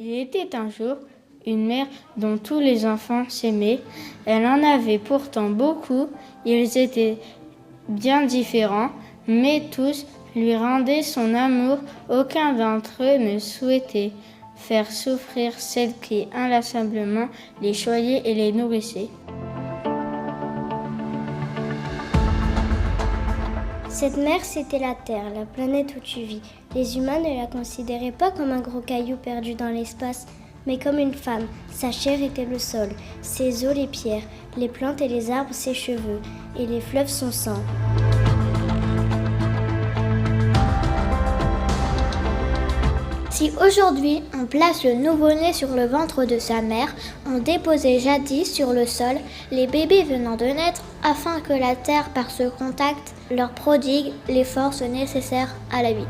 Il était un jour une mère dont tous les enfants s'aimaient. Elle en avait pourtant beaucoup. Ils étaient bien différents, mais tous lui rendaient son amour. Aucun d'entre eux ne souhaitait faire souffrir celle qui inlassablement les choyait et les nourrissait. Cette mère, c'était la Terre, la planète où tu vis. Les humains ne la considéraient pas comme un gros caillou perdu dans l'espace, mais comme une femme. Sa chair était le sol, ses os les pierres, les plantes et les arbres ses cheveux, et les fleuves son sang. Si aujourd'hui on place le nouveau-né sur le ventre de sa mère, on déposait jadis sur le sol les bébés venant de naître afin que la terre par ce contact leur prodigue les forces nécessaires à la vie.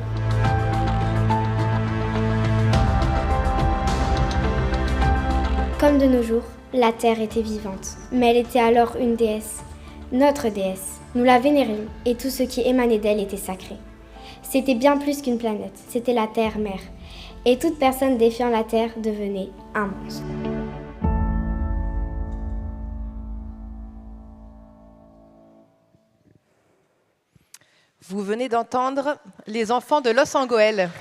Comme de nos jours, la terre était vivante, mais elle était alors une déesse, notre déesse. Nous la vénérions et tout ce qui émanait d'elle était sacré. C'était bien plus qu'une planète, c'était la terre-mère. Et toute personne défiant la terre devenait un monstre. Vous venez d'entendre les enfants de Los Angoël.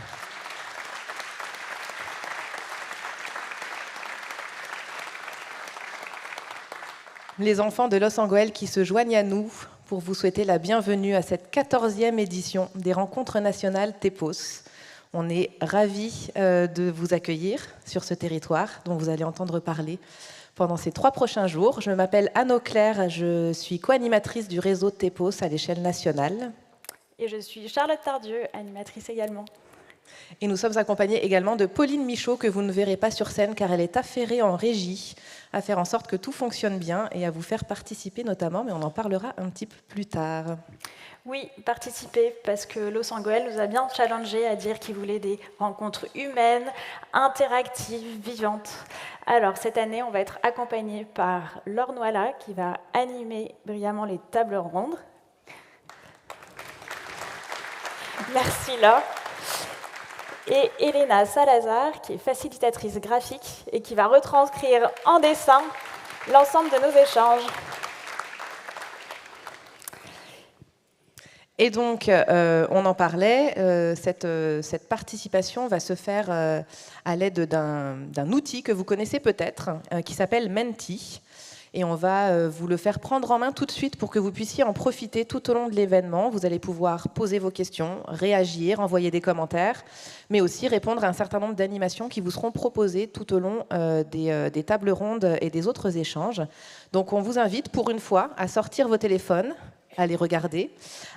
Les enfants de Los Angoël qui se joignent à nous pour vous souhaiter la bienvenue à cette 14e édition des Rencontres nationales TEPOS. On est ravis de vous accueillir sur ce territoire dont vous allez entendre parler pendant ces 3 prochains jours. Je m'appelle Anne-Auclair, je suis co-animatrice du réseau TEPOS à l'échelle nationale. Et je suis Charlotte Tardieu, animatrice également. Et nous sommes accompagnés également de Pauline Michaud, que vous ne verrez pas sur scène car elle est affairée en régie, à faire en sorte que tout fonctionne bien et à vous faire participer notamment, mais on en parlera un petit peu plus tard. Oui, participer, parce que Los Angoël nous a bien challengé à dire qu'il voulait des rencontres humaines, interactives, vivantes. Alors, cette année, on va être accompagné par Laure Noala, qui va animer brillamment les tables rondes. Merci, Laure. Et Elena Salazar, qui est facilitatrice graphique et qui va retranscrire en dessin l'ensemble de nos échanges. Et donc, on en parlait, cette participation va se faire à l'aide d'un outil que vous connaissez peut-être, qui s'appelle Menti. Et on va vous le faire prendre en main tout de suite pour que vous puissiez en profiter tout au long de l'événement. Vous allez pouvoir poser vos questions, réagir, envoyer des commentaires, mais aussi répondre à un certain nombre d'animations qui vous seront proposées tout au long des tables rondes et des autres échanges. Donc on vous invite pour une fois à sortir vos téléphones, à les regarder,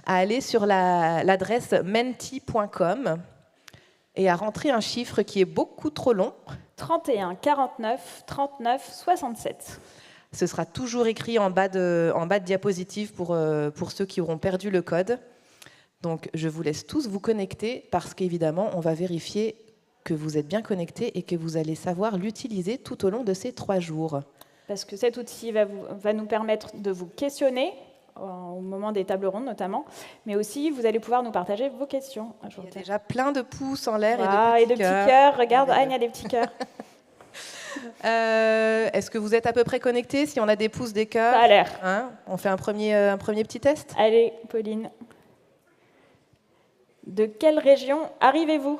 à aller sur l'adresse menti.com et à rentrer un chiffre qui est beaucoup trop long. 31 49 39 67. Ce sera toujours écrit en bas de diapositive pour ceux qui auront perdu le code. Donc, je vous laisse tous vous connecter parce qu'évidemment, on va vérifier que vous êtes bien connectés et que vous allez savoir l'utiliser tout au long de ces 3 jours. Parce que cet outil va nous permettre de vous questionner au moment des tables rondes notamment, mais aussi vous allez pouvoir nous partager vos questions. Il y a déjà plein de pouces en l'air et de petits cœurs. Regarde, Anne, il y a des petits cœurs. Est-ce que vous êtes à peu près connectés? Si on a des pouces, des cœurs, ça a l'air. On fait un premier petit test? Allez, Pauline. De quelle région arrivez-vous?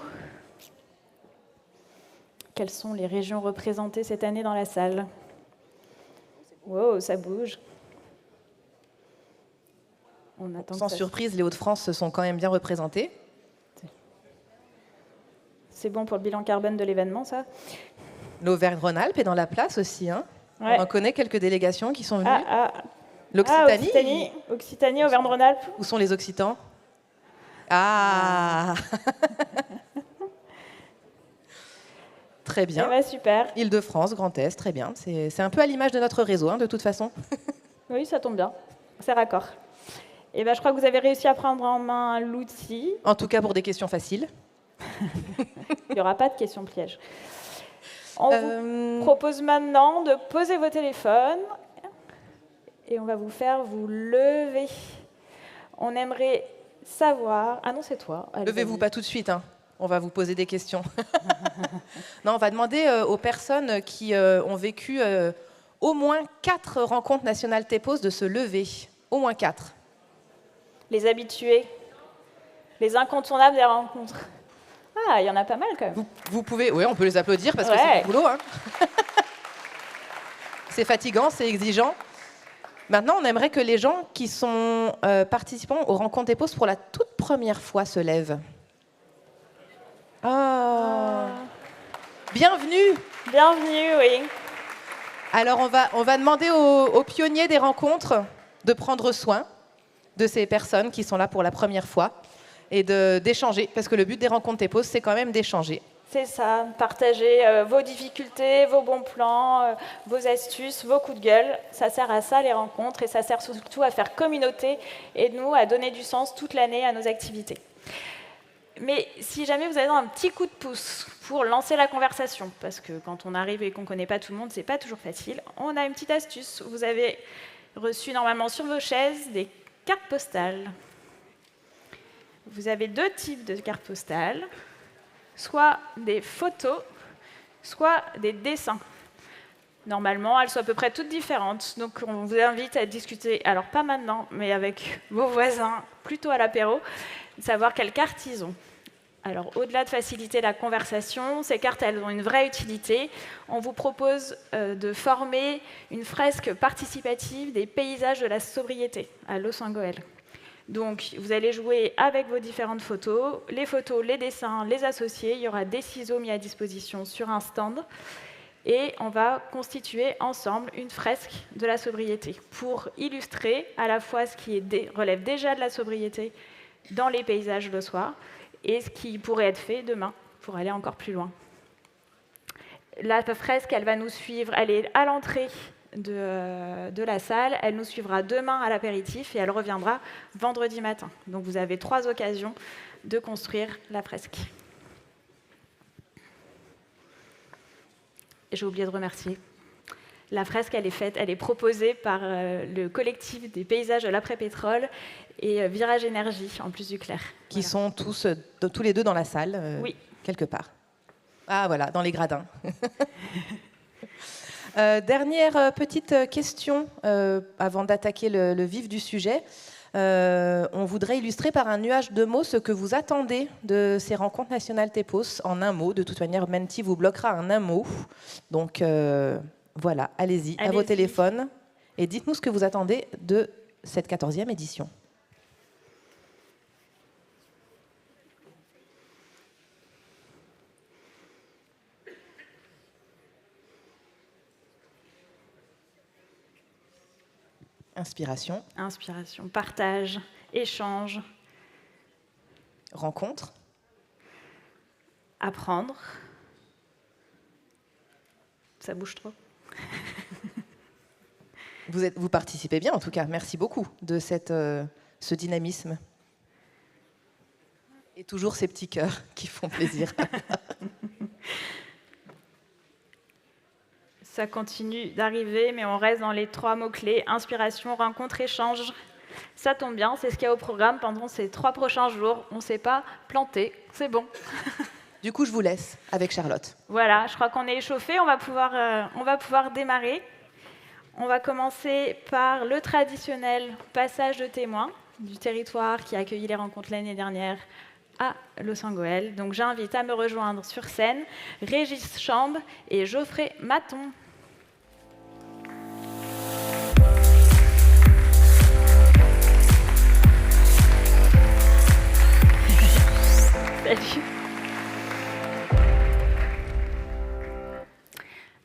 Quelles sont les régions représentées cette année dans la salle? Wow, ça bouge. On attend. Sans surprise, les Hauts-de-France se sont quand même bien représentés. C'est bon pour le bilan carbone de l'événement, ça? L'Auvergne-Rhône-Alpes est dans la place aussi. Ouais. On en connaît quelques délégations qui sont venues. L'Occitanie. Occitanie, Auvergne-Rhône-Alpes. Où sont les Occitans? Ah Très bien. Ouais, super. Île-de-France, Grand Est, très bien. C'est un peu à l'image de notre réseau, de toute façon. Oui, ça tombe bien. C'est raccord. Et je crois que vous avez réussi à prendre en main l'outil. En tout cas, pour des questions faciles. Il n'y aura pas de questions pièges. On vous propose maintenant de poser vos téléphones et on va vous faire vous lever. On aimerait savoir... Ah non, c'est toi. Levez-vous pas tout de suite. On va vous poser des questions. Non, on va demander aux personnes qui ont vécu au moins 4 rencontres nationales TEPOS de se lever. Au moins 4. Les habitués, les incontournables des rencontres. Ah, il y en a pas mal quand même. Vous pouvez, oui, on peut les applaudir parce que c'est du boulot. Hein. C'est fatigant, c'est exigeant. Maintenant, on aimerait que les gens qui sont participants aux rencontres TEPOS pour la toute première fois se lèvent. Oh. Bienvenue. Bienvenue, oui. Alors, on va demander aux pionniers des rencontres de prendre soin de ces personnes qui sont là pour la première fois et d'échanger, parce que le but des rencontres TEPOS, c'est quand même d'échanger. C'est ça, partager vos difficultés, vos bons plans, vos astuces, vos coups de gueule. Ça sert à ça, les rencontres, et ça sert surtout à faire communauté et nous, à donner du sens toute l'année à nos activités. Mais si jamais vous avez un petit coup de pouce pour lancer la conversation, parce que quand on arrive et qu'on ne connaît pas tout le monde, c'est pas toujours facile, on a une petite astuce. Vous avez reçu normalement sur vos chaises des cartes postales. Vous avez 2 types de cartes postales, soit des photos, soit des dessins. Normalement, elles sont à peu près toutes différentes, donc on vous invite à discuter, alors pas maintenant, mais avec vos voisins, plutôt à l'apéro, de savoir quelles cartes ils ont. Alors, au-delà de faciliter la conversation, ces cartes, elles ont une vraie utilité. On vous propose de former une fresque participative des paysages de la sobriété à Loos-en-Gohelle. Donc, vous allez jouer avec vos différentes photos, les dessins, les associer. Il y aura des ciseaux mis à disposition sur un stand. Et on va constituer ensemble une fresque de la sobriété pour illustrer à la fois ce qui relève déjà de la sobriété dans les paysages lossois et ce qui pourrait être fait demain pour aller encore plus loin. La fresque, elle va nous suivre, elle est à l'entrée de la salle, elle nous suivra demain à l'apéritif et elle reviendra vendredi matin. Donc vous avez 3 occasions de construire la fresque. J'ai oublié de remercier. La fresque, elle est proposée par le collectif des paysages de l'après-pétrole et Virage Énergie, en plus du Clair. Qui sont tous les 2 dans la salle, oui. Quelque part. Ah voilà, dans les gradins. Dernière petite question, avant d'attaquer le vif du sujet. On voudrait illustrer par un nuage de mots ce que vous attendez de ces rencontres nationales TEPOS en un mot. De toute manière, Menti vous bloquera en un mot. Donc voilà, allez-y, à vos téléphones et dites-nous ce que vous attendez de cette 14e édition. Inspiration. Inspiration, partage, échange. Rencontre. Apprendre. Ça bouge trop. Vous participez bien en tout cas. Merci beaucoup de ce dynamisme. Et toujours ces petits cœurs qui font plaisir. Ça continue d'arriver, mais on reste dans les 3 mots-clés, inspiration, rencontre, échange. Ça tombe bien, c'est ce qu'il y a au programme pendant ces 3 prochains jours. On ne s'est pas planté, c'est bon. Du coup, je vous laisse avec Charlotte. Voilà, je crois qu'on est échauffé, on va pouvoir démarrer. On va commencer par le traditionnel passage de témoins du territoire qui a accueilli les rencontres l'année dernière à Loos-en-Gohelle. Donc j'invite à me rejoindre sur scène Régis Chambe et Geoffrey Maton. Salut.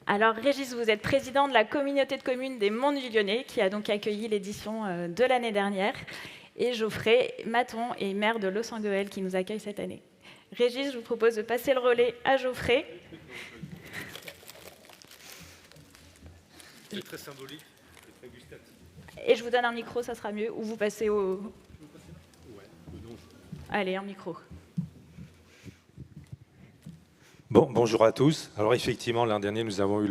Alors Régis, vous êtes président de la communauté de communes des Monts du Lyonnais, qui a donc accueilli l'édition de l'année dernière. Et Geoffrey Maton est maire de Loos-en-Gohelle qui nous accueille cette année. Régis, je vous propose de passer le relais à Geoffrey. C'est très symbolique et très gustatif. Et je vous donne un micro, ça sera mieux, ou vous passez au... Ouais, non. Allez, un micro. Bonjour à tous. Alors effectivement, l'an dernier, nous avons eu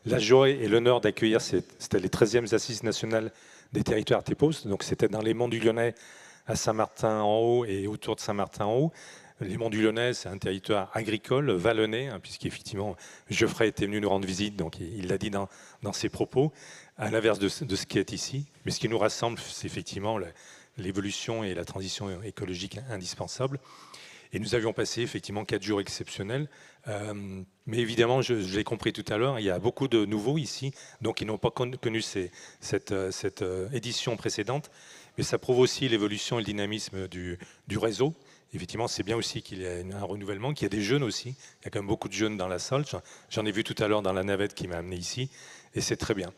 la joie et l'honneur d'accueillir, c'était les 13e Assises nationales des territoires TEPOS. Donc c'était dans les Monts du Lyonnais, à Saint-Martin-en-Haut et autour de Saint-Martin-en-Haut. les Monts du Lyonnais, c'est un territoire agricole, vallonné, hein, puisqu'effectivement, Geoffrey était venu nous rendre visite, donc il l'a dit dans ses propos, à l'inverse de ce qui est ici. Mais ce qui nous rassemble, c'est effectivement l'évolution et la transition écologique indispensable. Et nous avions passé effectivement 4 jours exceptionnels. Mais évidemment, je l'ai compris tout à l'heure, il y a beaucoup de nouveaux ici, donc ils n'ont pas connu cette édition précédente. Mais ça prouve aussi l'évolution et le dynamisme du réseau. Effectivement, c'est bien aussi qu'il y ait un renouvellement, qu'il y a des jeunes aussi. Il y a quand même beaucoup de jeunes dans la salle. J'en ai vu tout à l'heure dans la navette qui m'a amené ici. Et c'est très bien.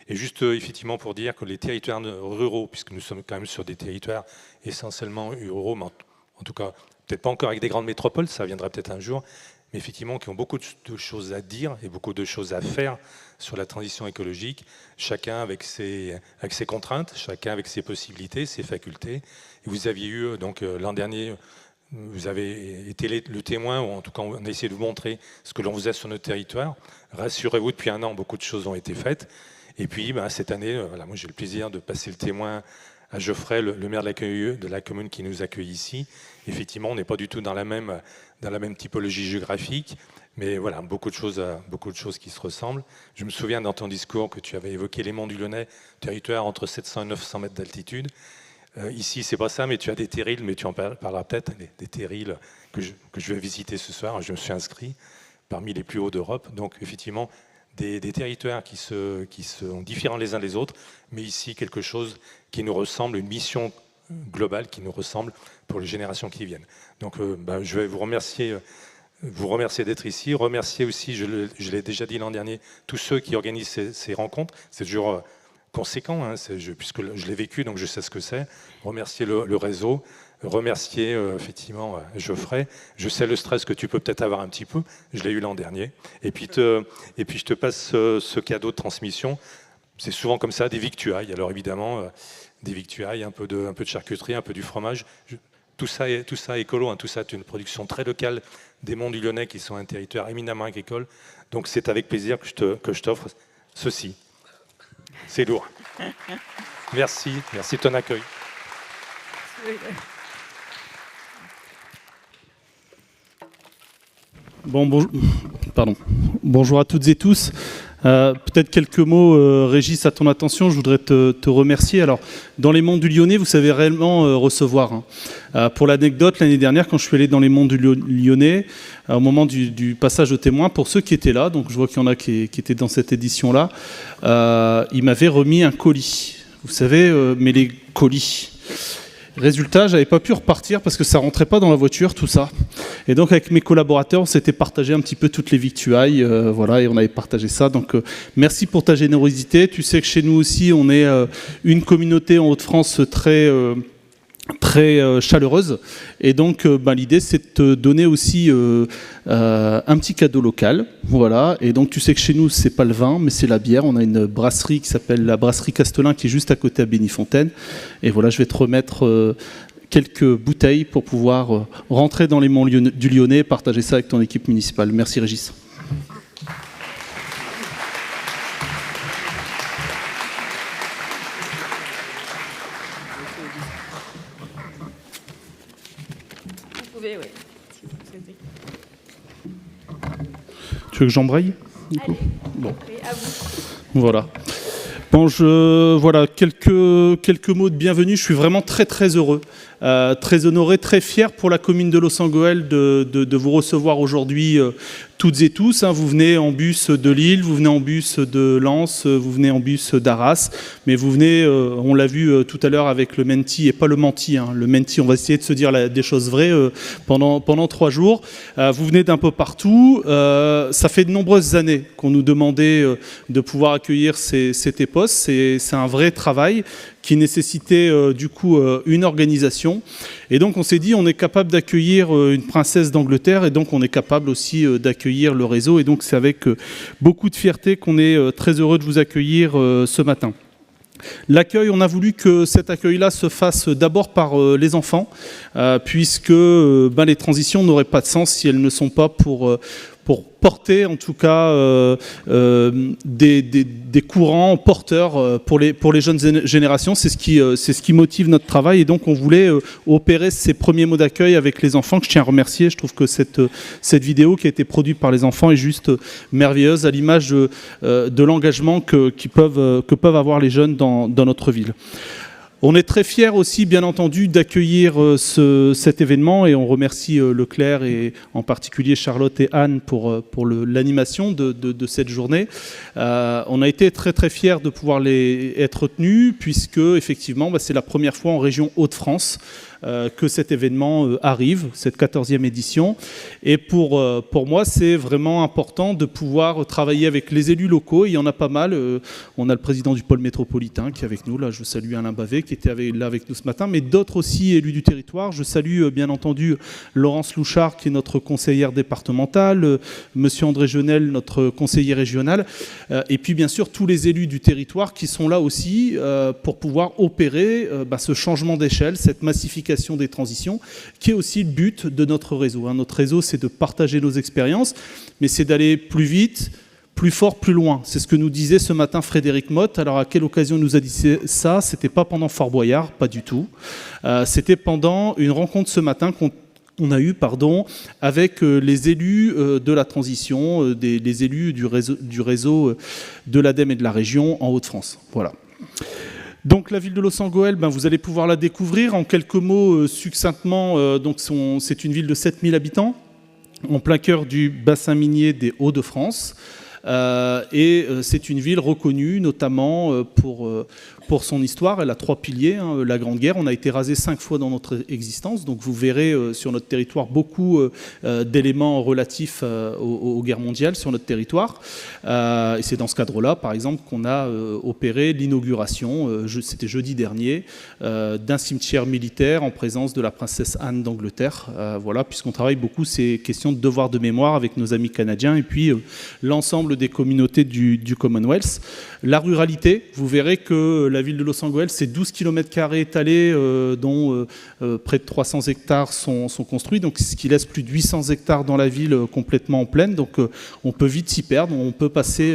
Et juste effectivement pour dire que les territoires ruraux, puisque nous sommes quand même sur des territoires essentiellement ruraux, mais en tout cas, peut-être pas encore avec des grandes métropoles, ça viendra peut-être un jour, mais effectivement qui ont beaucoup de choses à dire et beaucoup de choses à faire sur la transition écologique, chacun avec ses contraintes, chacun avec ses possibilités, ses facultés. Et vous aviez eu, donc l'an dernier, vous avez été le témoin, ou en tout cas on a essayé de vous montrer ce que l'on faisait sur notre territoire. Rassurez-vous, depuis un an, beaucoup de choses ont été faites. Et puis cette année, voilà, moi j'ai le plaisir de passer le témoin à Geoffrey, le maire de la commune qui nous accueille ici. Effectivement, on n'est pas du tout dans la même typologie géographique, mais voilà, beaucoup de choses qui se ressemblent. Je me souviens dans ton discours que tu avais évoqué les Monts du Lyonnais, territoire entre 700 et 900 mètres d'altitude. Ici, c'est pas ça, mais tu as des terrils, mais tu en parleras peut-être, des terrils que je vais visiter ce soir. Je me suis inscrit parmi les plus hauts d'Europe. Donc, effectivement, des territoires qui sont différents les uns des autres, mais ici, quelque chose qui nous ressemble, une mission globale qui nous ressemble pour les générations qui viennent. Donc, je vais vous remercier d'être ici, remercier aussi, je l'ai déjà dit l'an dernier, tous ceux qui organisent ces rencontres. C'est toujours conséquent, hein, puisque je l'ai vécu, donc je sais ce que c'est. Remercier le réseau, remercier effectivement Geoffrey. Je sais le stress que tu peux peut-être avoir un petit peu, je l'ai eu l'an dernier. Et puis je te passe ce cadeau de transmission. C'est souvent comme ça, des victuailles. Alors évidemment, des victuailles, un peu de charcuterie, un peu du fromage. Tout ça écolo, hein, tout ça est une production très locale des Monts du Lyonnais qui sont un territoire éminemment agricole. Donc c'est avec plaisir que je t'offre ceci. C'est lourd. Merci de ton accueil. Bonjour à toutes et tous. Peut-être quelques mots, Régis, à ton attention. Je voudrais te remercier. Alors, dans les Monts du Lyonnais, vous savez réellement recevoir. Pour l'anecdote, l'année dernière, quand je suis allé dans les Monts du Lyonnais, au moment du passage au témoin, pour ceux qui étaient là, donc je vois qu'il y en a qui étaient dans cette édition-là, ils m'avaient remis un colis. Vous savez, mais les colis. Résultat, j'avais pas pu repartir parce que ça rentrait pas dans la voiture, tout ça. Et donc avec mes collaborateurs, on s'était partagé un petit peu toutes les victuailles, voilà, et on avait partagé ça. Donc merci pour ta générosité. Tu sais que chez nous aussi, on est une communauté en Hauts-de-France très chaleureuse. Et donc l'idée, c'est de te donner aussi un petit cadeau local. Voilà. Et donc tu sais que chez nous, c'est pas le vin, mais c'est la bière. On a une brasserie qui s'appelle la brasserie Castelin, qui est juste à côté à Bénifontaine. Et voilà, je vais te remettre quelques bouteilles pour pouvoir rentrer dans les Monts du Lyonnais et partager ça avec ton équipe municipale. Merci Régis. Tu veux que j'embraye ? Allez, bon. À vous. Voilà. Bon, voilà, quelques mots de bienvenue. Je suis vraiment très très heureux, très honoré, très fier pour la commune de Los-Angoël de vous recevoir aujourd'hui toutes et tous. Vous venez en bus de Lille, vous venez en bus de Lens, vous venez en bus d'Arras, mais vous venez, on l'a vu tout à l'heure avec le Menti, et pas le Menti, le Menti, on va essayer de se dire des choses vraies pendant 3 jours. Vous venez d'un peu partout. Ça fait de nombreuses années qu'on nous demandait de pouvoir accueillir cet épos. C'est un vrai travail qui nécessitait du coup une organisation. Et donc on s'est dit, on est capable d'accueillir une princesse d'Angleterre, et donc on est capable aussi d'accueillir le réseau. Et donc c'est avec beaucoup de fierté qu'on est très heureux de vous accueillir ce matin. L'accueil, on a voulu que cet accueil-là se fasse d'abord par les enfants, puisque les transitions n'auraient pas de sens si elles ne sont pas pour pour porter en tout cas des courants porteurs pour les jeunes générations. C'est ce qui motive notre travail, et donc on voulait opérer ces premiers mots d'accueil avec les enfants, que je tiens à remercier. Je trouve que cette vidéo qui a été produite par les enfants est juste merveilleuse, à l'image de l'engagement que peuvent avoir les jeunes dans notre ville. On est très fiers aussi, bien entendu, d'accueillir cet événement, et on remercie Leclerc et en particulier Charlotte et Anne pour l'animation de cette journée. On a été très très fiers de pouvoir être retenus, puisque effectivement c'est la première fois en région Hauts-de-France que cet événement arrive, cette 14e édition. Et pour moi, c'est vraiment important de pouvoir travailler avec les élus locaux. Il y en a pas mal. On a le président du pôle métropolitain qui est avec nous. Là, je salue Alain Bavet qui était là avec nous ce matin, mais d'autres aussi élus du territoire. Je salue bien entendu Laurence Louchard qui est notre conseillère départementale, monsieur André Jeunel, notre conseiller régional, et puis bien sûr tous les élus du territoire qui sont là aussi pour pouvoir opérer ce changement d'échelle, cette massification des transitions, qui est aussi le but de notre réseau. Notre réseau, c'est de partager nos expériences, mais c'est d'aller plus vite, plus fort, plus loin. C'est ce que nous disait ce matin Frédéric Motte. Alors, à quelle occasion il nous a dit ça? C'était pas pendant Fort Boyard, pas du tout. C'était pendant une rencontre ce matin qu'on a eu avec les élus de la transition, les élus du réseau de l'ADEME et de la région en Hauts-de-France. Voilà. Donc la ville de Loos-en-Gohelle, vous allez pouvoir la découvrir. En quelques mots, succinctement, c'est une ville de 7000 habitants, en plein cœur du bassin minier des Hauts-de-France. Et c'est une ville reconnue notamment pour son histoire. Elle a 3 piliers. La Grande Guerre, on a été rasé 5 fois dans notre existence, donc vous verrez sur notre territoire beaucoup d'éléments relatifs aux guerres mondiales sur notre territoire. Et c'est dans ce cadre-là, par exemple, qu'on a opéré l'inauguration, c'était jeudi dernier, d'un cimetière militaire en présence de la princesse Anne d'Angleterre. Voilà, puisqu'on travaille beaucoup ces questions de devoir de mémoire avec nos amis canadiens et puis l'ensemble des communautés du Commonwealth. La ruralité, vous verrez que la ville de Loos-en-Gohelle, c'est 12 km² étalés, dont près de 300 hectares sont construits, donc ce qui laisse plus de 800 hectares dans la ville complètement en plaine. Donc on peut vite s'y perdre, on peut passer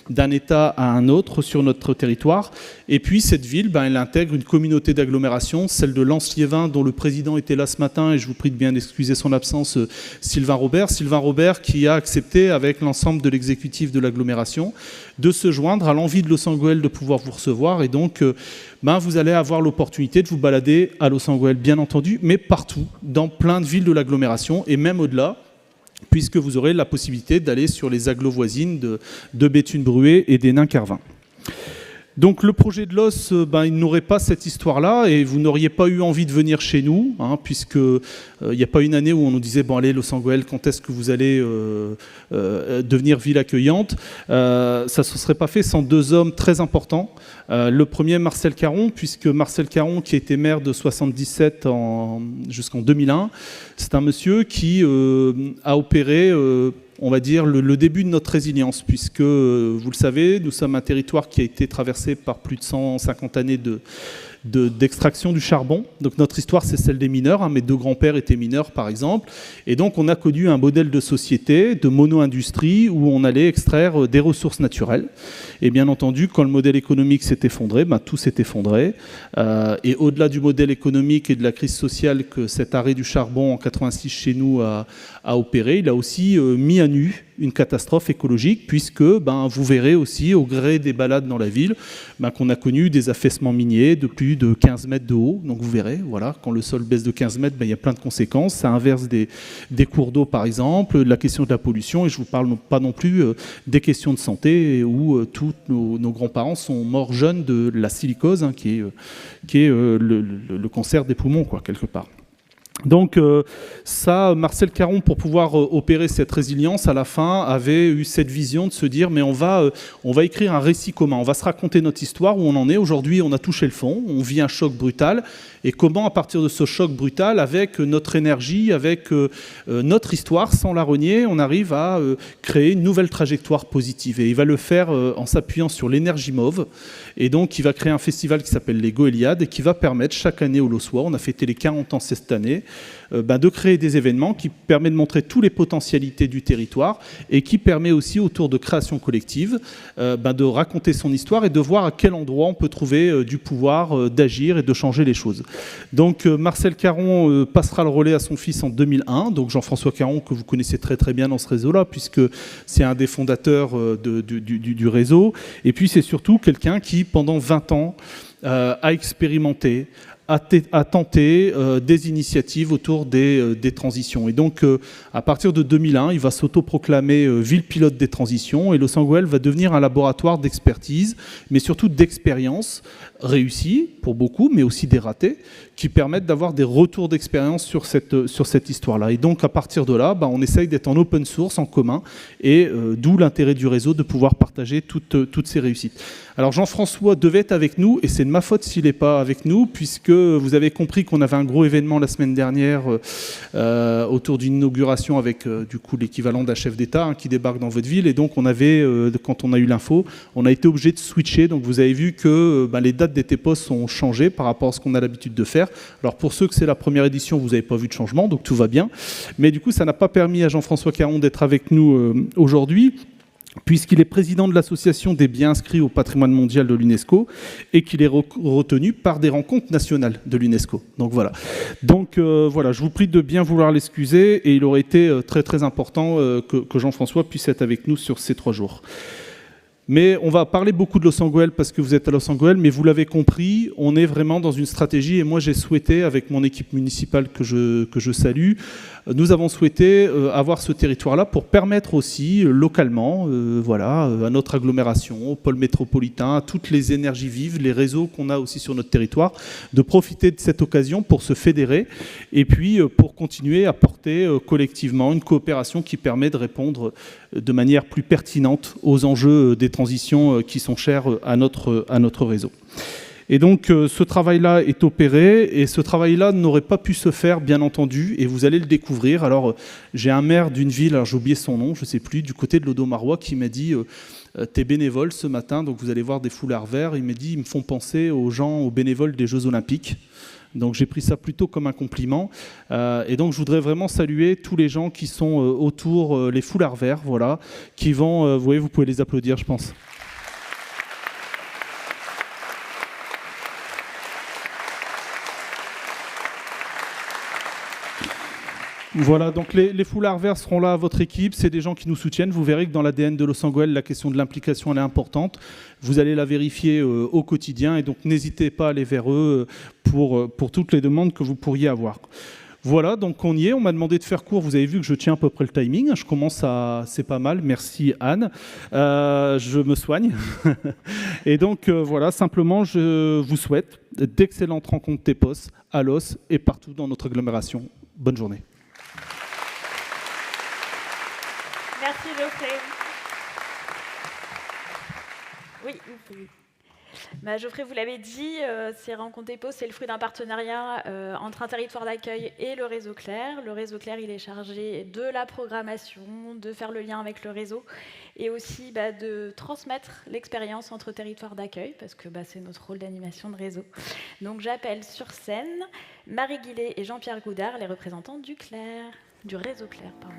d'un état à un autre sur notre territoire. Et puis cette ville, elle intègre une communauté d'agglomération, celle de Lens-Liévin, dont le président était là ce matin, et je vous prie de bien excuser son absence, Sylvain Robert. Sylvain Robert qui a accepté, avec l'ensemble de l'exécutif de l'agglomération, de se joindre à l'envie de Loos-en-Gohelle de pouvoir vous recevoir. Et donc, vous allez avoir l'opportunité de vous balader à Loos-en-Gohelle, bien entendu, mais partout, dans plein de villes de l'agglomération, et même au-delà, puisque vous aurez la possibilité d'aller sur les agglos voisines de Béthune-Bruay et d'Hénin-Carvin. Donc le projet de Loos, il n'aurait pas cette histoire-là, et vous n'auriez pas eu envie de venir chez nous, puisque il n'y a pas une année où on nous disait allez Loos-en-Gohelle, quand est-ce que vous allez devenir ville accueillante. Ça ne se serait pas fait sans 2 hommes très importants. Le premier, Marcel Caron, puisque Marcel Caron, qui a été maire de 77 jusqu'en 2001, c'est un monsieur qui a opéré on va dire, le début de notre résilience, puisque, vous le savez, nous sommes un territoire qui a été traversé par plus de 150 années d'extraction du charbon. Donc notre histoire, c'est celle des mineurs. Mes 2 grands-pères étaient mineurs, par exemple. Et donc on a connu un modèle de société, de mono-industrie, où on allait extraire des ressources naturelles. Et bien entendu, quand le modèle économique s'est effondré, tout s'est effondré. Et au-delà du modèle économique et de la crise sociale que cet arrêt du charbon en 86 chez nous a opéré, il a aussi mis à nu une catastrophe écologique, puisque vous verrez aussi, au gré des balades dans la ville, qu'on a connu des affaissements miniers de plus de 15 mètres de haut. Donc vous verrez, voilà, quand le sol baisse de 15 mètres, il y a plein de conséquences. Ça inverse des cours d'eau, par exemple, la question de la pollution, et je ne vous parle pas non plus des questions de santé, où tous nos grands-parents sont morts jeunes de la silicose, qui est le cancer des poumons, quelque part. Donc Marcel Caron, pour pouvoir opérer cette résilience, à la fin, avait eu cette vision de se dire mais on va écrire un récit commun, on va se raconter notre histoire, où on en est. Aujourd'hui, on a touché le fond, on vit un choc brutal, et comment, à partir de ce choc brutal, avec notre énergie, avec notre histoire, sans la renier, on arrive à créer une nouvelle trajectoire positive. Et il va le faire en s'appuyant sur l'énergie mauve. Et donc, il va créer un festival qui s'appelle les Goéliades, et qui va permettre chaque année aux Loossois, on a fêté les 40 ans cette année, de créer des événements, qui permet de montrer toutes les potentialités du territoire et qui permet aussi, autour de création collective, de raconter son histoire et de voir à quel endroit on peut trouver du pouvoir d'agir et de changer les choses. Donc Marcel Caron passera le relais à son fils en 2001, donc Jean-François Caron que vous connaissez très très bien dans ce réseau-là, puisque c'est un des fondateurs du réseau, et puis c'est surtout quelqu'un qui, pendant 20 ans, a expérimenté, a tenté des initiatives autour des transitions. Et donc, à partir de 2001, il va s'autoproclamer ville pilote des transitions, et Los Angeles va devenir un laboratoire d'expertise, mais surtout d'expérience réussie pour beaucoup, mais aussi des ratés, qui permettent d'avoir des retours d'expérience sur cette histoire-là. Et donc, à partir de là, on essaye d'être en open source, en commun, et d'où l'intérêt du réseau de pouvoir partager toutes ces réussites. Alors, Jean-François devait être avec nous, et c'est de ma faute s'il n'est pas avec nous, puisque vous avez compris qu'on avait un gros événement la semaine dernière autour d'une inauguration avec du coup l'équivalent d'un chef d'État qui débarque dans votre ville. Et donc, on avait, quand on a eu l'info, on a été obligé de switcher. Donc, vous avez vu que les dates des TEPOS sont changées par rapport à ce qu'on a l'habitude de faire. Alors, pour ceux que c'est la première édition, vous n'avez pas vu de changement, donc tout va bien. Mais du coup, ça n'a pas permis à Jean-François Caron d'être avec nous aujourd'hui, puisqu'il est président de l'association des biens inscrits au patrimoine mondial de l'UNESCO et qu'il est retenu par des rencontres nationales de l'UNESCO. Donc voilà. Donc voilà, je vous prie de bien vouloir l'excuser, et il aurait été très très important que Jean-François puisse être avec nous sur ces 3 jours. Mais on va parler beaucoup de Los Angeles parce que vous êtes à Los Angeles, mais vous l'avez compris, on est vraiment dans une stratégie, et moi j'ai souhaité, avec mon équipe municipale que je salue, nous avons souhaité avoir ce territoire-là pour permettre aussi localement, à notre agglomération, au pôle métropolitain, à toutes les énergies vives, les réseaux qu'on a aussi sur notre territoire, de profiter de cette occasion pour se fédérer et puis pour continuer à porter collectivement une coopération qui permet de répondre de manière plus pertinente aux enjeux des transitions qui sont chers à notre réseau. Et donc ce travail-là est opéré, et ce travail-là n'aurait pas pu se faire, bien entendu, et vous allez le découvrir. Alors j'ai un maire d'une ville, alors j'ai oublié son nom, je ne sais plus, du côté de l'Odomarois, qui m'a dit t'es bénévole ce matin, donc vous allez voir des foulards verts. Il m'a dit, ils me font penser aux gens, aux bénévoles des Jeux Olympiques. Donc j'ai pris ça plutôt comme un compliment. Et donc je voudrais vraiment saluer tous les gens qui sont autour, les foulards verts, voilà, qui vont, vous voyez, vous pouvez les applaudir, je pense. Voilà, donc les foulards verts seront là à votre équipe, c'est des gens qui nous soutiennent. Vous verrez que dans l'ADN de Los Angeles, la question de l'implication elle est importante. Vous allez la vérifier au quotidien, et donc n'hésitez pas à aller vers eux pour toutes les demandes que vous pourriez avoir. Voilà, donc on y est, on m'a demandé de faire court, vous avez vu que je tiens à peu près le timing, je commence à... c'est pas mal, merci Anne, je me soigne. Et donc voilà, simplement je vous souhaite d'excellentes rencontres TEPOS à Los et partout dans notre agglomération. Bonne journée. Merci Geoffrey. Oui. Geoffrey, vous l'avez dit, ces rencontres TEPOS, c'est le fruit d'un partenariat entre un territoire d'accueil et le réseau Clair. Le réseau Clair, il est chargé de la programmation, de faire le lien avec le réseau, et aussi de transmettre l'expérience entre territoires d'accueil, parce que c'est notre rôle d'animation de réseau. Donc j'appelle sur scène Marie Guillet et Jean-Pierre Goudard, les représentants du réseau Clair. Pardon.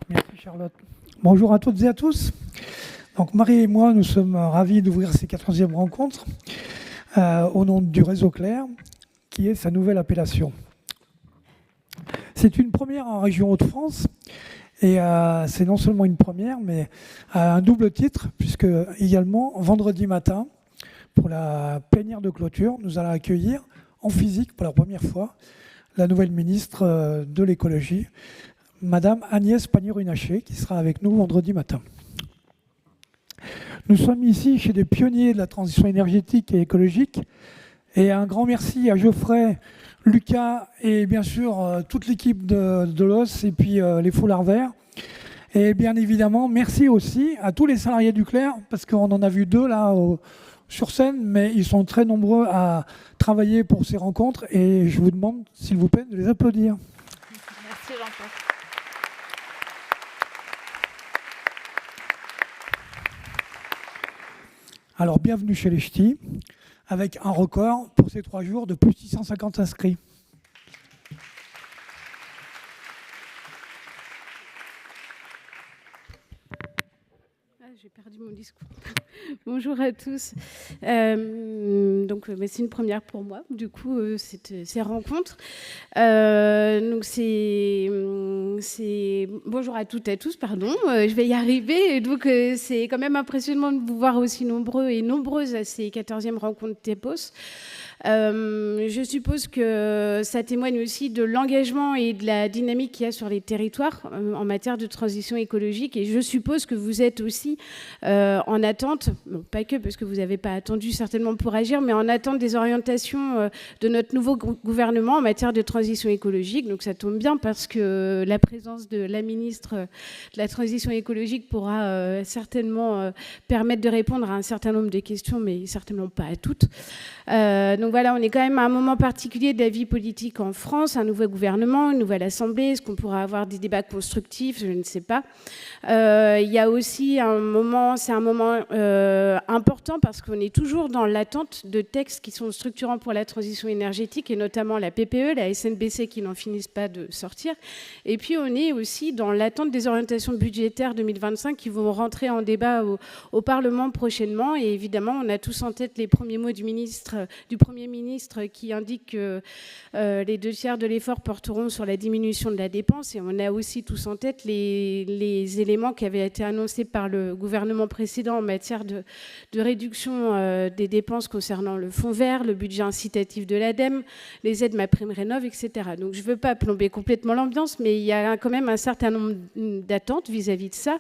Merci Charlotte. Bonjour à toutes et à tous. Donc Marie et moi, nous sommes ravis d'ouvrir ces 14e rencontres au nom du réseau Clair, qui est sa nouvelle appellation. C'est une première en région Hauts-de-France, et c'est non seulement une première, mais un double titre, puisque également vendredi matin, pour la plénière de clôture, nous allons accueillir en physique pour la première fois la nouvelle ministre de l'écologie, Madame Agnès Pannier-Runacher, qui sera avec nous vendredi matin. Nous sommes ici chez des pionniers de la transition énergétique et écologique, et un grand merci à Geoffrey, Lucas et bien sûr toute l'équipe de Los et puis les foulards verts. Et bien évidemment, merci aussi à tous les salariés du Clair, parce qu'on en a vu 2 là sur scène, mais ils sont très nombreux à travailler pour ces rencontres, et je vous demande, s'il vous plaît, de les applaudir. Merci Jean-Pierre. Alors bienvenue chez les Ch'tis, avec un record pour ces 3 jours de plus de 650 inscrits. J'ai perdu mon discours. Bonjour à tous. C'est une première pour moi, du coup, ces rencontres. Bonjour à toutes et à tous, pardon, je vais y arriver. Donc, c'est quand même impressionnant de vous voir aussi nombreux et nombreuses à ces 14e rencontres TEPOS. Je suppose que ça témoigne aussi de l'engagement et de la dynamique qu'il y a sur les territoires en matière de transition écologique. Et je suppose que vous êtes aussi en attente, bon, pas que parce que vous n'avez pas attendu certainement pour agir, mais en attente des orientations de notre nouveau gouvernement en matière de transition écologique. Donc ça tombe bien parce que la présence de la ministre de la Transition écologique pourra certainement permettre de répondre à un certain nombre de questions, mais certainement pas à toutes. Donc voilà, on est quand même à un moment particulier de la vie politique en France, un nouveau gouvernement, une nouvelle assemblée, est-ce qu'on pourra avoir des débats constructifs, je ne sais pas. Il y a aussi un moment, c'est un moment important parce qu'on est toujours dans l'attente de textes qui sont structurants pour la transition énergétique et notamment la PPE, la SNBC qui n'en finissent pas de sortir. Et puis on est aussi dans l'attente des orientations budgétaires 2025 qui vont rentrer en débat au Parlement prochainement. Et évidemment, on a tous en tête les premiers mots du Premier ministre qui indique que les 2/3 de l'effort porteront sur la diminution de la dépense. Et on a aussi tous en tête les éléments qui avaient été annoncés par le gouvernement précédent en matière de réduction des dépenses concernant le fonds vert, le budget incitatif de l'ADEME, les aides MaPrimeRénov', etc. Donc je ne veux pas plomber complètement l'ambiance, mais il y a quand même un certain nombre d'attentes vis-à-vis de ça.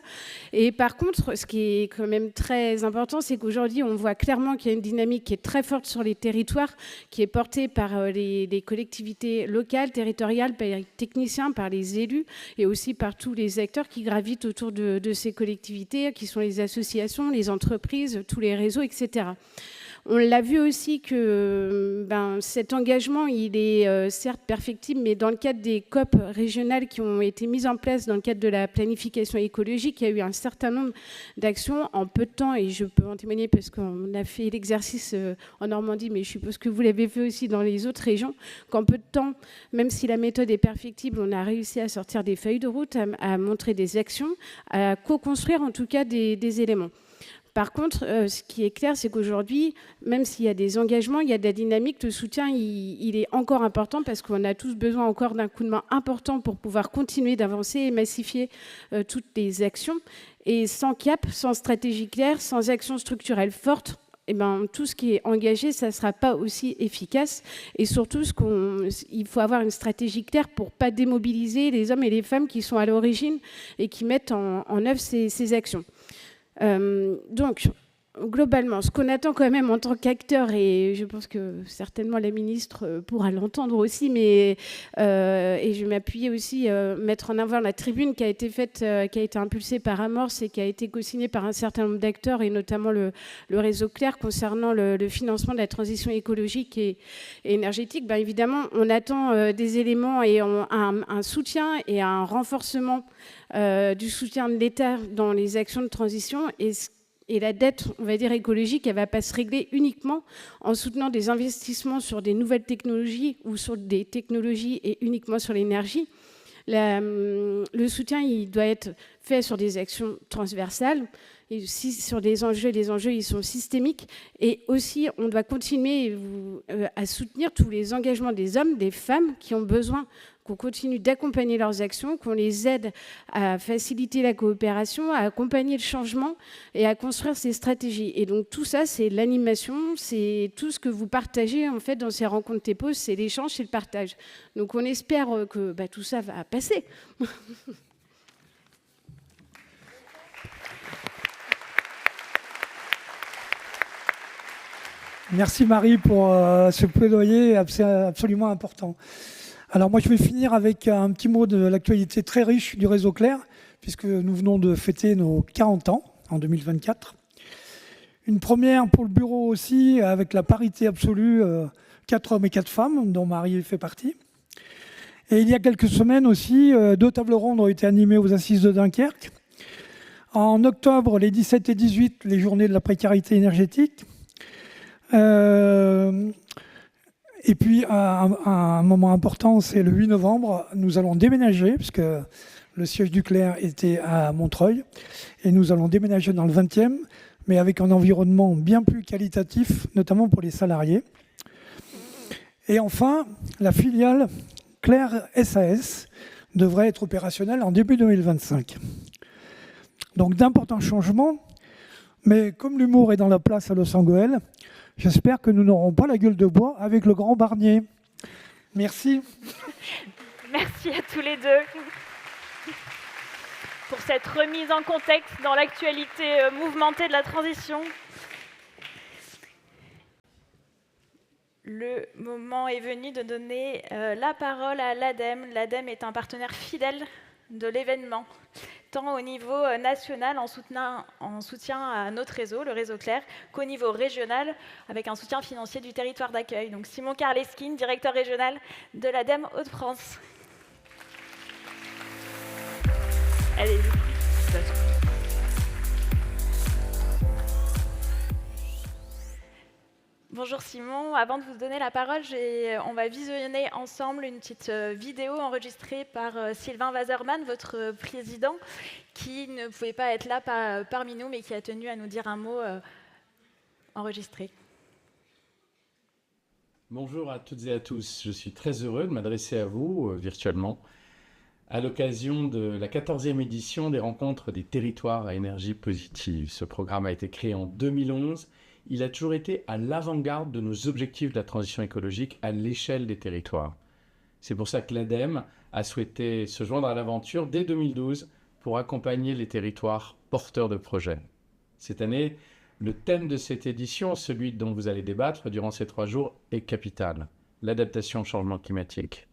Et par contre, ce qui est quand même très important, c'est qu'aujourd'hui, on voit clairement qu'il y a une dynamique qui est très forte sur les territoires, qui est portée par les collectivités locales, territoriales, par les techniciens, par les élus et aussi par tous les acteurs qui gravitent autour de ces collectivités, qui sont les associations, les entreprises, tous les réseaux, etc. On l'a vu aussi que cet engagement, il est certes perfectible, mais dans le cadre des COP régionales qui ont été mises en place dans le cadre de la planification écologique, il y a eu un certain nombre d'actions en peu de temps, et je peux en témoigner parce qu'on a fait l'exercice en Normandie, mais je suppose que vous l'avez fait aussi dans les autres régions, qu'en peu de temps, même si la méthode est perfectible, on a réussi à sortir des feuilles de route, à montrer des actions, à co-construire en tout cas des éléments. Par contre, ce qui est clair, c'est qu'aujourd'hui, même s'il y a des engagements, il y a de la dynamique, le soutien, il est encore important parce qu'on a tous besoin encore d'un coup de main important pour pouvoir continuer d'avancer et massifier toutes les actions. Et sans cap, sans stratégie claire, sans action structurelle forte, tout ce qui est engagé, ça ne sera pas aussi efficace. Et surtout, il faut avoir une stratégie claire pour ne pas démobiliser les hommes et les femmes qui sont à l'origine et qui mettent en œuvre ces actions. Donc, globalement, ce qu'on attend quand même en tant qu'acteur, et je pense que certainement la ministre pourra l'entendre aussi, et je vais m'appuyer aussi, mettre en avant la tribune qui a été faite, qui a été impulsée par Amorce et qui a été co-signée par un certain nombre d'acteurs, et notamment le réseau Clair concernant le financement de la transition écologique et énergétique. Évidemment, on attend des éléments et un soutien et un renforcement du soutien de l'État dans les actions de transition, et la dette, on va dire, écologique, elle ne va pas se régler uniquement en soutenant des investissements sur des nouvelles technologies ou sur des technologies et uniquement sur l'énergie. Le soutien, il doit être fait sur des actions transversales, et aussi sur des enjeux. Les enjeux, ils sont systémiques. Et aussi, on doit continuer à soutenir tous les engagements des hommes, des femmes qui ont besoin qu'on continue d'accompagner leurs actions, qu'on les aide à faciliter la coopération, à accompagner le changement et à construire ces stratégies. Et donc tout ça, c'est l'animation, c'est tout ce que vous partagez en fait dans ces rencontres TEPOS, c'est l'échange, c'est le partage. Donc on espère que tout ça va passer. Merci Marie pour ce plaidoyer absolument important. Alors moi je vais finir avec un petit mot de l'actualité très riche du réseau Clair, puisque nous venons de fêter nos 40 ans en 2024. Une première pour le bureau aussi, avec la parité absolue, 4 hommes et 4 femmes, dont Marie fait partie. Et il y a quelques semaines aussi, 2 tables rondes ont été animées aux Assises de Dunkerque, En octobre, les 17 et 18, les journées de la précarité énergétique. Et puis, un moment important, c'est le 8 novembre. Nous allons déménager, puisque le siège du Clair était à Montreuil. Et nous allons déménager dans le 20e, mais avec un environnement bien plus qualitatif, notamment pour les salariés. Et enfin, la filiale Clair SAS devrait être opérationnelle en début 2025. Donc d'importants changements, mais comme l'humour est dans la place à Los Angeles, j'espère que nous n'aurons pas la gueule de bois avec le grand Barnier. Merci. Merci à tous les deux pour cette remise en contexte dans l'actualité mouvementée de la transition. Le moment est venu de donner la parole à l'ADEME. L'ADEME est un partenaire fidèle de l'événement, tant au niveau national en soutien à notre réseau, le réseau Clair, qu'au niveau régional avec un soutien financier du territoire d'accueil. Donc Simon Karleskin, directeur régional de l'ADEME Hauts-de-France. Allez-y. Bonjour Simon, avant de vous donner la parole, on va visionner ensemble une petite vidéo enregistrée par Sylvain Wasserman, votre président, qui ne pouvait pas être là parmi nous, mais qui a tenu à nous dire un mot enregistré. Bonjour à toutes et à tous, je suis très heureux de m'adresser à vous virtuellement à l'occasion de la 14e édition des Rencontres des territoires à énergie positive. Ce programme a été créé en 2011. Il a toujours été à l'avant-garde de nos objectifs de la transition écologique à l'échelle des territoires. C'est pour ça que l'ADEME a souhaité se joindre à l'aventure dès 2012 pour accompagner les territoires porteurs de projets. Cette année, le thème de cette édition, celui dont vous allez débattre durant ces 3 jours, est capital, l'adaptation au changement climatique.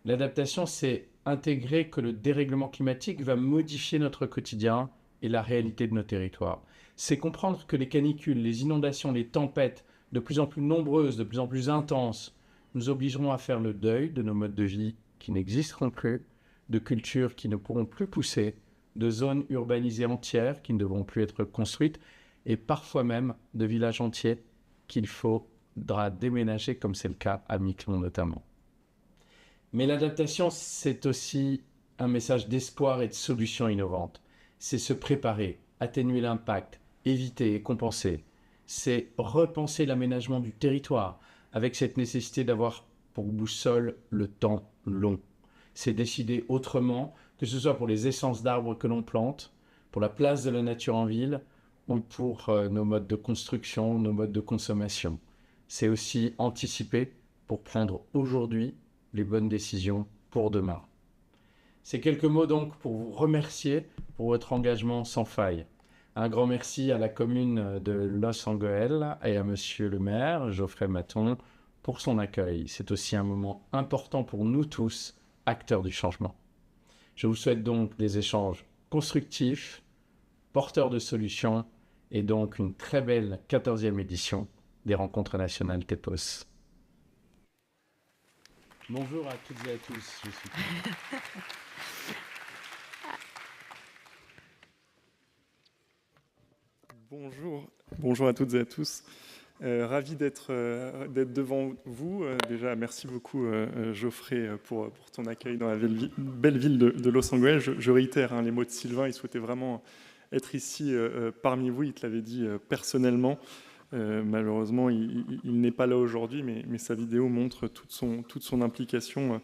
L'adaptation, c'est intégrer que le dérèglement climatique va modifier notre quotidien et la réalité de nos territoires. C'est comprendre que les canicules, les inondations, les tempêtes, de plus en plus nombreuses, de plus en plus intenses, nous obligeront à faire le deuil de nos modes de vie qui n'existeront plus, de cultures qui ne pourront plus pousser, de zones urbanisées entières qui ne devront plus être construites, et parfois même de villages entiers qu'il faudra déménager, comme c'est le cas à Miquelon notamment. Mais l'adaptation, c'est aussi un message d'espoir et de solutions innovantes. C'est se préparer, atténuer l'impact, éviter et compenser. C'est repenser l'aménagement du territoire avec cette nécessité d'avoir pour boussole le temps long. C'est décider autrement, que ce soit pour les essences d'arbres que l'on plante, pour la place de la nature en ville ou pour nos modes de construction, nos modes de consommation. C'est aussi anticiper pour prendre aujourd'hui les bonnes décisions pour demain. Ces quelques mots donc pour vous remercier pour votre engagement sans faille. Un grand merci à la commune de Los Angeles et à monsieur le maire, Geoffrey Maton, pour son accueil. C'est aussi un moment important pour nous tous, acteurs du changement. Je vous souhaite donc des échanges constructifs, porteurs de solutions et donc une très belle 14e édition des Rencontres nationales TEPOS. Bonjour à toutes et à tous. Je suis... Bonjour à toutes et à tous. Ravi d'être devant vous. Déjà, merci beaucoup Geoffrey pour ton accueil dans la belle ville de Los Angeles. Je réitère les mots de Sylvain, il souhaitait vraiment être ici parmi vous, il te l'avait dit personnellement. Malheureusement, il n'est pas là aujourd'hui, mais sa vidéo montre toute son implication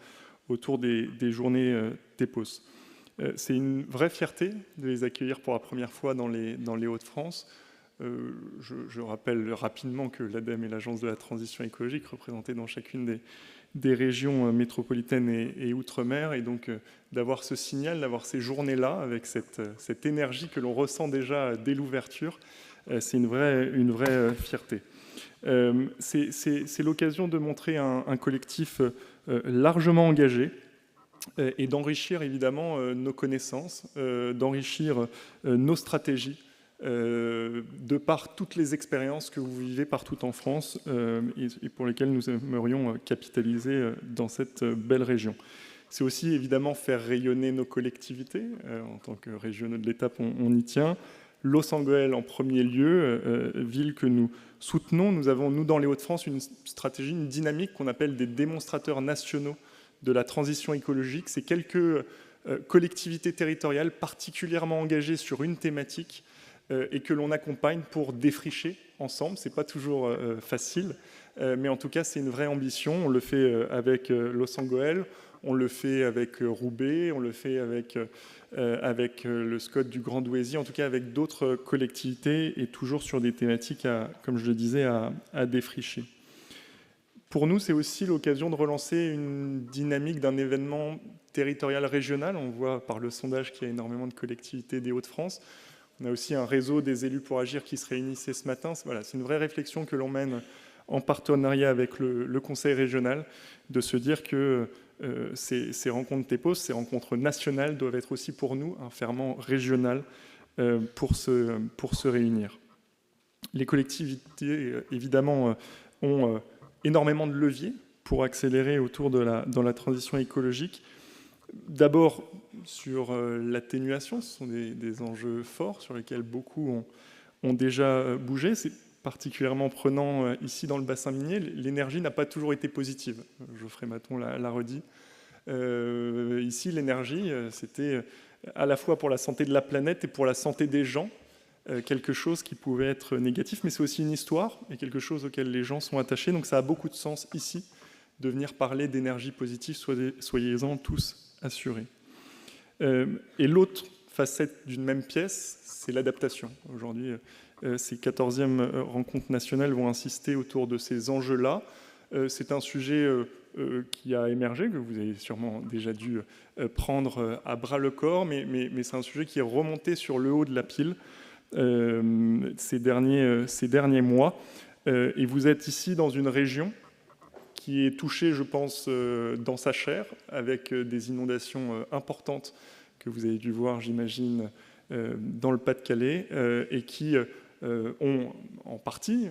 autour des journées TEPOS. C'est une vraie fierté de les accueillir pour la première fois dans les Hauts-de-France. Je rappelle rapidement que l'ADEME est l'agence de la transition écologique représentée dans chacune des régions métropolitaines et outre-mer. Et donc d'avoir ce signal, d'avoir ces journées-là avec cette énergie que l'on ressent déjà dès l'ouverture, c'est une vraie fierté. C'est l'occasion de montrer un collectif largement engagé et d'enrichir évidemment nos connaissances, d'enrichir nos stratégies, de par toutes les expériences que vous vivez partout en France et pour lesquelles nous aimerions capitaliser dans cette belle région. C'est aussi évidemment faire rayonner nos collectivités. En tant que régionaux de l'Étape, on y tient. Los Angeles en premier lieu, ville que nous soutenons. Nous avons, nous, dans les Hauts-de-France, une stratégie, une dynamique qu'on appelle des démonstrateurs nationaux de la transition écologique. C'est quelques collectivités territoriales particulièrement engagées sur une thématique et que l'on accompagne pour défricher ensemble. Ce n'est pas toujours facile, mais en tout cas, c'est une vraie ambition. On le fait avec Los Angeles, on le fait avec Roubaix, on le fait avec le SCOT du Grand Douaisis, en tout cas avec d'autres collectivités et toujours sur des thématiques, comme je le disais, à défricher. Pour nous, c'est aussi l'occasion de relancer une dynamique d'un événement territorial régional. On voit par le sondage qu'il y a énormément de collectivités des Hauts-de-France. On a aussi un réseau des élus pour agir qui se réunissait ce matin. Voilà, c'est une vraie réflexion que l'on mène en partenariat avec le Conseil régional, de se dire que ces rencontres TEPOS, ces rencontres nationales doivent être aussi pour nous un ferment régional pour se réunir. Les collectivités, évidemment, ont énormément de leviers pour accélérer dans la transition écologique. D'abord, sur l'atténuation, ce sont des enjeux forts sur lesquels beaucoup ont déjà bougé. C'est particulièrement prenant ici dans le bassin minier. L'énergie n'a pas toujours été positive. Geoffrey Maton l'a redit. Ici, l'énergie, c'était à la fois pour la santé de la planète et pour la santé des gens, quelque chose qui pouvait être négatif, mais c'est aussi une histoire et quelque chose auquel les gens sont attachés. Donc ça a beaucoup de sens ici de venir parler d'énergie positive, soyez-en tous assurés. Et l'autre facette d'une même pièce, c'est l'adaptation. Aujourd'hui, ces 14e rencontres nationales vont insister autour de ces enjeux-là. C'est un sujet qui a émergé, que vous avez sûrement déjà dû prendre à bras-le-corps, mais c'est un sujet qui est remonté sur le haut de la pile ces derniers mois. Et vous êtes ici dans une région qui est touchée, je pense, dans sa chair, avec des inondations importantes que vous avez dû voir, j'imagine, dans le Pas-de-Calais, et qui ont en partie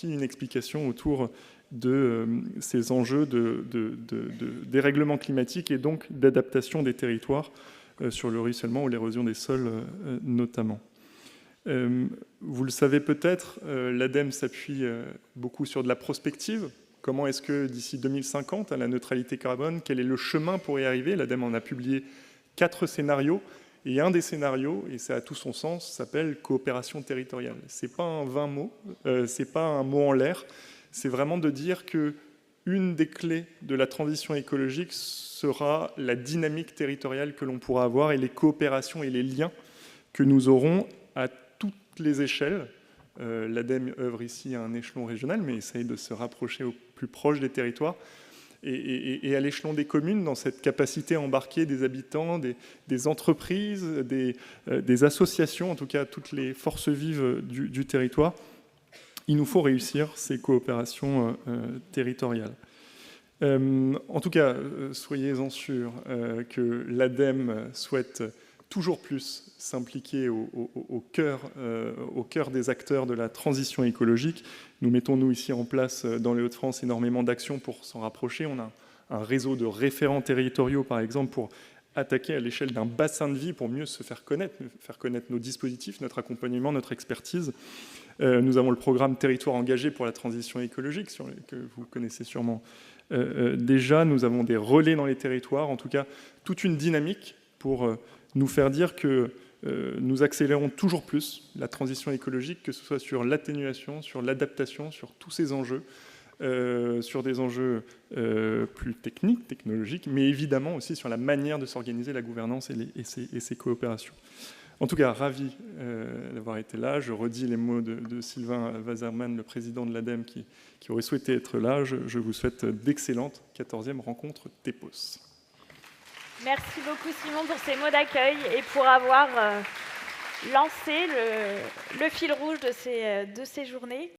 une explication autour de ces enjeux de dérèglement climatique et donc d'adaptation des territoires sur le ruissellement ou l'érosion des sols notamment. Vous le savez peut-être, l'ADEME s'appuie beaucoup sur de la prospective. Comment est-ce que d'ici 2050, à la neutralité carbone, quel est le chemin pour y arriver? L'ADEME en a publié 4 scénarios. Et un des scénarios, et ça a tout son sens, s'appelle coopération territoriale. Ce n'est pas un vain mot, ce n'est pas un mot en l'air, c'est vraiment de dire qu'une des clés de la transition écologique sera la dynamique territoriale que l'on pourra avoir et les coopérations et les liens que nous aurons à toutes les échelles. L'ADEME œuvre ici à un échelon régional, mais essaye de se rapprocher au plus proche des territoires. Et à l'échelon des communes, dans cette capacité à embarquer des habitants, des entreprises, des associations, en tout cas toutes les forces vives du territoire, il nous faut réussir ces coopérations territoriales. En tout cas, soyez-en sûrs que l'ADEME souhaite toujours plus s'impliquer au cœur des acteurs de la transition écologique. Nous mettons, nous, ici en place, dans les Hauts-de-France, énormément d'actions pour s'en rapprocher. On a un réseau de référents territoriaux, par exemple, pour attaquer à l'échelle d'un bassin de vie, pour mieux se faire connaître nos dispositifs, notre accompagnement, notre expertise. Nous avons le programme Territoire engagé pour la transition écologique, que vous connaissez sûrement déjà. Nous avons des relais dans les territoires, en tout cas, toute une dynamique pour nous faire dire que nous accélérons toujours plus la transition écologique, que ce soit sur l'atténuation, sur l'adaptation, sur tous ces enjeux, sur des enjeux plus techniques, technologiques, mais évidemment aussi sur la manière de s'organiser la gouvernance et ces coopérations. En tout cas, ravi d'avoir été là. Je redis les mots de Sylvain Wasserman, le président de l'ADEME, qui aurait souhaité être là. Je vous souhaite d'excellentes 14e rencontres TEPOS. Merci beaucoup Simon pour ces mots d'accueil et pour avoir lancé le fil rouge de ces journées.